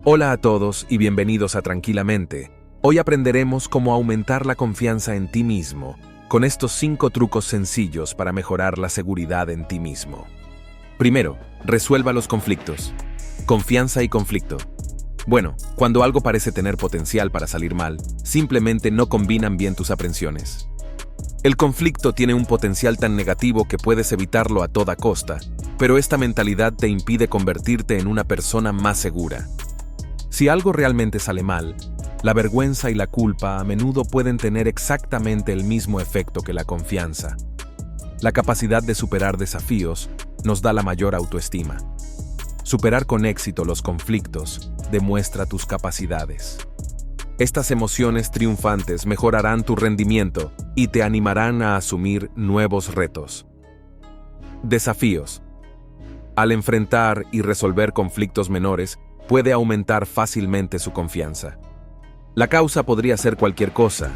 Hola a todos y bienvenidos a Tranquilamente. Hoy aprenderemos cómo aumentar la confianza en ti mismo, con estos 5 trucos sencillos para mejorar la seguridad en ti mismo. Primero, resuelva los conflictos. Confianza y conflicto. Bueno, cuando algo parece tener potencial para salir mal, simplemente no combinan bien tus aprensiones. El conflicto tiene un potencial tan negativo que puedes evitarlo a toda costa, pero esta mentalidad te impide convertirte en una persona más segura. Si algo realmente sale mal, la vergüenza y la culpa a menudo pueden tener exactamente el mismo efecto que la confianza. La capacidad de superar desafíos nos da la mayor autoestima. Superar con éxito los conflictos demuestra tus capacidades. Estas emociones triunfantes mejorarán tu rendimiento y te animarán a asumir nuevos retos. Desafíos. Al enfrentar y resolver conflictos menores, puede aumentar fácilmente su confianza. La causa podría ser cualquier cosa,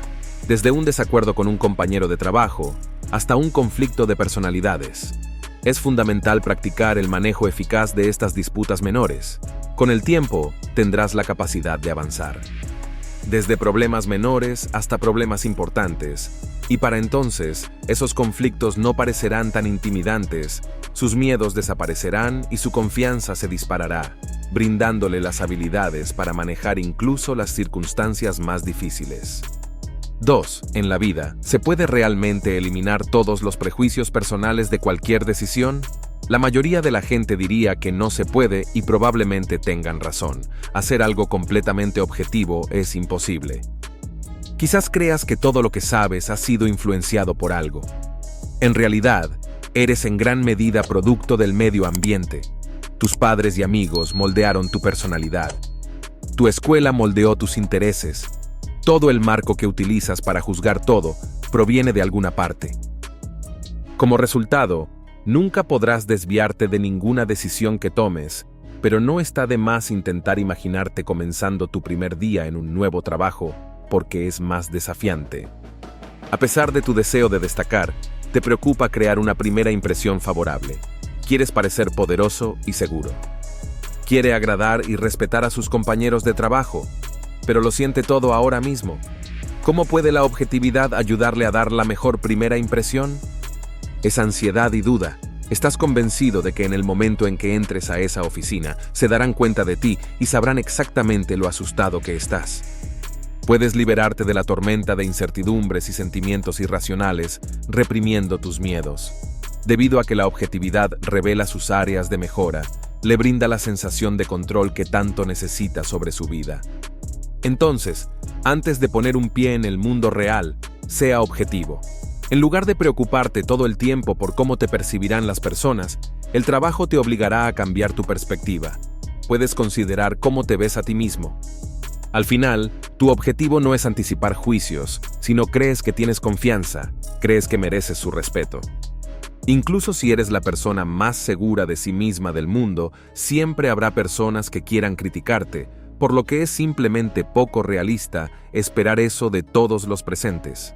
desde un desacuerdo con un compañero de trabajo hasta un conflicto de personalidades. Es fundamental practicar el manejo eficaz de estas disputas menores. Con el tiempo, tendrás la capacidad de avanzar. Desde problemas menores hasta problemas importantes, y para entonces, esos conflictos no parecerán tan intimidantes, sus miedos desaparecerán y su confianza se disparará, brindándole las habilidades para manejar incluso las circunstancias más difíciles. 2. En la vida, ¿se puede realmente eliminar todos los prejuicios personales de cualquier decisión? La mayoría de la gente diría que no se puede y probablemente tengan razón. Hacer algo completamente objetivo es imposible. Quizás creas que todo lo que sabes ha sido influenciado por algo. En realidad, eres en gran medida producto del medio ambiente. Tus padres y amigos moldearon tu personalidad. Tu escuela moldeó tus intereses. Todo el marco que utilizas para juzgar todo proviene de alguna parte. Como resultado, nunca podrás desviarte de ninguna decisión que tomes, pero no está de más intentar imaginarte comenzando tu primer día en un nuevo trabajo, porque es más desafiante. A pesar de tu deseo de destacar, te preocupa crear una primera impresión favorable. Quieres parecer poderoso y seguro. Quiere agradar y respetar a sus compañeros de trabajo, pero lo siente todo ahora mismo. ¿Cómo puede la objetividad ayudarle a dar la mejor primera impresión? Es ansiedad y duda. Estás convencido de que en el momento en que entres a esa oficina, se darán cuenta de ti y sabrán exactamente lo asustado que estás. Puedes liberarte de la tormenta de incertidumbres y sentimientos irracionales, reprimiendo tus miedos. Debido a que la objetividad revela sus áreas de mejora, le brinda la sensación de control que tanto necesita sobre su vida. Entonces, antes de poner un pie en el mundo real, sea objetivo. En lugar de preocuparte todo el tiempo por cómo te percibirán las personas, el trabajo te obligará a cambiar tu perspectiva. Puedes considerar cómo te ves a ti mismo. Al final, tu objetivo no es anticipar juicios, sino crees que tienes confianza, crees que mereces su respeto. Incluso si eres la persona más segura de sí misma del mundo, siempre habrá personas que quieran criticarte, por lo que es simplemente poco realista esperar eso de todos los presentes.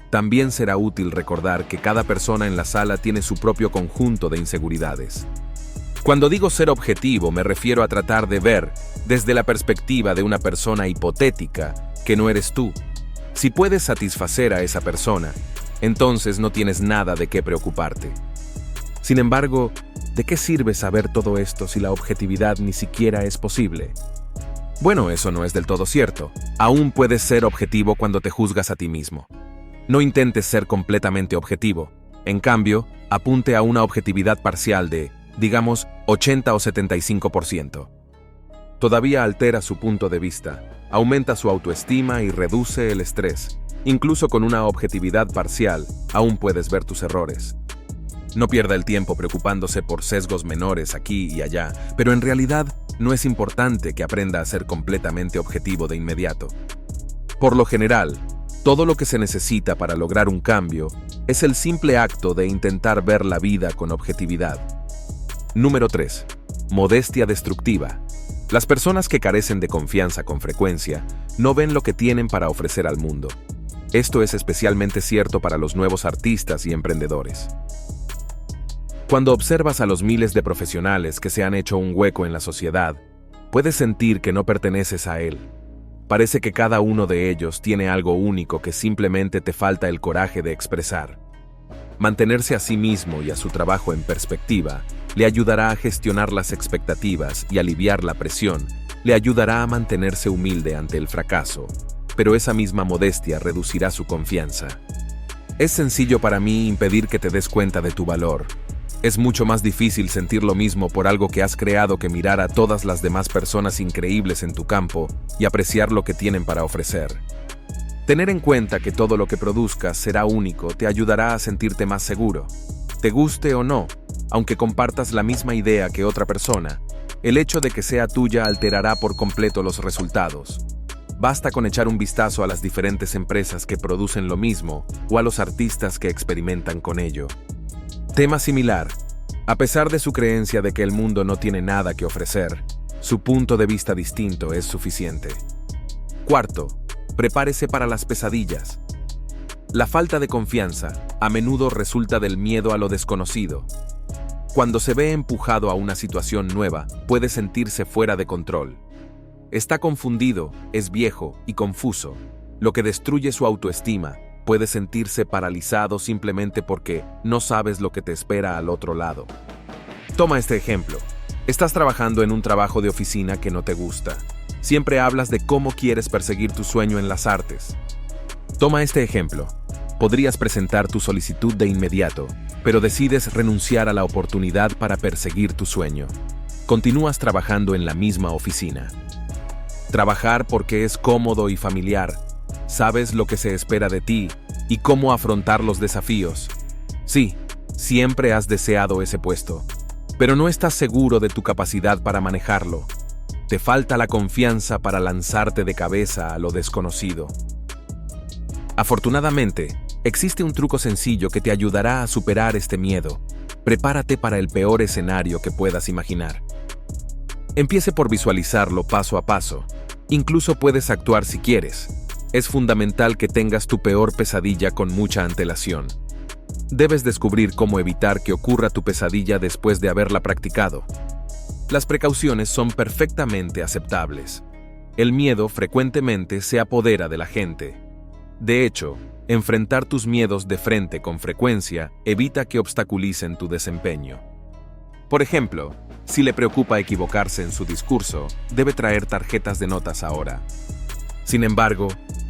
También será útil recordar que cada persona en la sala tiene su propio conjunto de inseguridades. Cuando digo ser objetivo, me refiero a tratar de ver, desde la perspectiva de una persona hipotética, que no eres tú. Si puedes satisfacer a esa persona, entonces no tienes nada de qué preocuparte. Sin embargo, ¿de qué sirve saber todo esto si la objetividad ni siquiera es posible? Bueno, eso no es del todo cierto. Aún puedes ser objetivo cuando te juzgas a ti mismo. No intentes ser completamente objetivo. En cambio, apunte a una objetividad parcial de, digamos, 80 o 75%. Todavía altera su punto de vista, aumenta su autoestima y reduce el estrés. Incluso con una objetividad parcial, aún puedes ver tus errores. No pierda el tiempo preocupándose por sesgos menores aquí y allá, pero en realidad no es importante que aprenda a ser completamente objetivo de inmediato. Por lo general, todo lo que se necesita para lograr un cambio es el simple acto de intentar ver la vida con objetividad. Número 3. Modestia destructiva. Las personas que carecen de confianza con frecuencia no ven lo que tienen para ofrecer al mundo. Esto es especialmente cierto para los nuevos artistas y emprendedores. Cuando observas a los miles de profesionales que se han hecho un hueco en la sociedad, Puedes sentir que no perteneces a él. Parece que cada uno de ellos tiene algo único que simplemente te falta el coraje de expresar. Mantenerse a sí mismo y a su trabajo en perspectiva le ayudará a gestionar las expectativas y aliviar la presión, le ayudará a mantenerse humilde ante el fracaso, pero esa misma modestia reducirá su confianza. Es sencillo para mí impedir que te des cuenta de tu valor. Es mucho más difícil sentir lo mismo por algo que has creado que mirar a todas las demás personas increíbles en tu campo y apreciar lo que tienen para ofrecer. Tener en cuenta que todo lo que produzcas será único te ayudará a sentirte más seguro. Te guste o no, aunque compartas la misma idea que otra persona, el hecho de que sea tuya alterará por completo los resultados. Basta con echar un vistazo a las diferentes empresas que producen lo mismo o a los artistas que experimentan con ello. Tema similar. A pesar de su creencia de que el mundo no tiene nada que ofrecer, su punto de vista distinto es suficiente. Cuarto, prepárese para las pesadillas. La falta de confianza a menudo resulta del miedo a lo desconocido. Cuando se ve empujado a una situación nueva, puede sentirse fuera de control. Está confundido, es viejo y confuso, lo que destruye su autoestima. Puede sentirse paralizado simplemente porque no sabes lo que te espera al otro lado. Toma este ejemplo. Estás trabajando en un trabajo de oficina que no te gusta. Siempre hablas de cómo quieres perseguir tu sueño en las artes. Toma este ejemplo. Podrías presentar tu solicitud de inmediato, pero decides renunciar a la oportunidad para perseguir tu sueño. Continúas trabajando en la misma oficina. Trabajar porque es cómodo y familiar. Sabes lo que se espera de ti y cómo afrontar los desafíos. Sí, siempre has deseado ese puesto, pero no estás seguro de tu capacidad para manejarlo. Te falta la confianza para lanzarte de cabeza a lo desconocido. Afortunadamente, existe un truco sencillo que te ayudará a superar este miedo. Prepárate para el peor escenario que puedas imaginar. Empiece por visualizarlo paso a paso. Incluso puedes actuar si quieres. Es fundamental que tengas tu peor pesadilla con mucha antelación. Debes descubrir cómo evitar que ocurra tu pesadilla después de haberla practicado. Las precauciones son perfectamente aceptables. El miedo frecuentemente se apodera de la gente. De hecho, enfrentar tus miedos de frente con frecuencia evita que obstaculicen tu desempeño. Por ejemplo, si le preocupa equivocarse en su discurso, debe traer tarjetas de notas ahora. Sin embargo,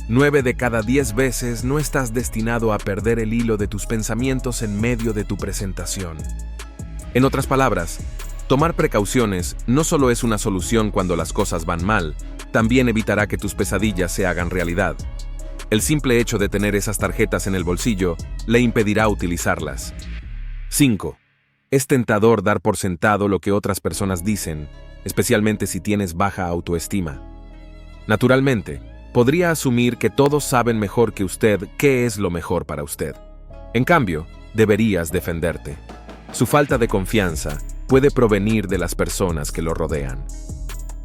9 de cada 10 veces no estás destinado a perder el hilo de tus pensamientos en medio de tu presentación. En otras palabras, tomar precauciones no solo es una solución cuando las cosas van mal, también evitará que tus pesadillas se hagan realidad. El simple hecho de tener esas tarjetas en el bolsillo le impedirá utilizarlas. 5. Es tentador dar por sentado lo que otras personas dicen, especialmente si tienes baja autoestima. Naturalmente, podría asumir que todos saben mejor que usted qué es lo mejor para usted. En cambio, deberías defenderte. Su falta de confianza puede provenir de las personas que lo rodean.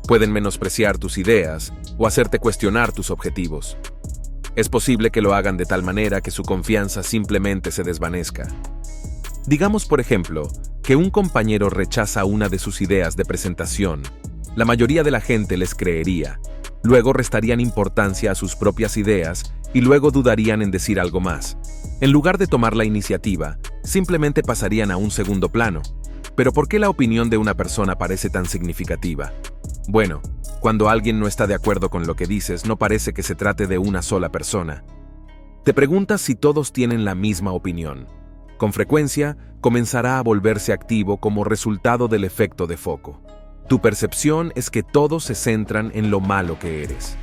Pueden menospreciar tus ideas o hacerte cuestionar tus objetivos. Es posible que lo hagan de tal manera que su confianza simplemente se desvanezca. Digamos, por ejemplo, que un compañero rechaza una de sus ideas de presentación. La mayoría de la gente les creería. Luego restarían importancia a sus propias ideas y luego dudarían en decir algo más. En lugar de tomar la iniciativa, simplemente pasarían a un segundo plano. Pero ¿por qué la opinión de una persona parece tan significativa? Bueno, cuando alguien no está de acuerdo con lo que dices, no parece que se trate de una sola persona. Te preguntas si todos tienen la misma opinión. Con frecuencia, comenzará a volverse activo como resultado del efecto de foco. Tu percepción es que todos se centran en lo malo que eres.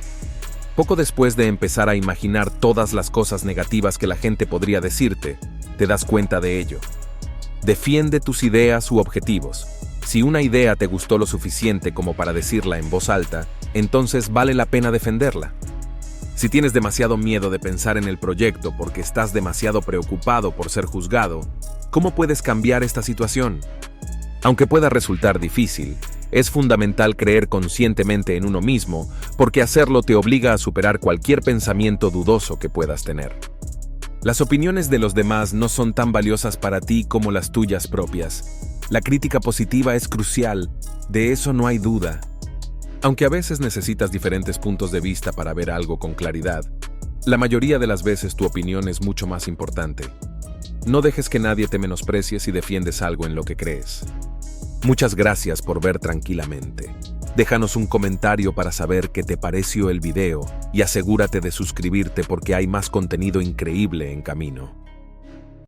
Poco después de empezar a imaginar todas las cosas negativas que la gente podría decirte, te das cuenta de ello. Defiende tus ideas u objetivos. Si una idea te gustó lo suficiente como para decirla en voz alta, entonces vale la pena defenderla. Si tienes demasiado miedo de pensar en el proyecto porque estás demasiado preocupado por ser juzgado, ¿cómo puedes cambiar esta situación? Aunque pueda resultar difícil, es fundamental creer conscientemente en uno mismo, porque hacerlo te obliga a superar cualquier pensamiento dudoso que puedas tener. Las opiniones de los demás no son tan valiosas para ti como las tuyas propias. La crítica positiva es crucial, de eso no hay duda. Aunque a veces necesitas diferentes puntos de vista para ver algo con claridad, la mayoría de las veces tu opinión es mucho más importante. No dejes que nadie te menosprecie si defiendes algo en lo que crees. Muchas gracias por ver tranquilamente. Déjanos un comentario para saber qué te pareció el video y asegúrate de suscribirte porque hay más contenido increíble en camino.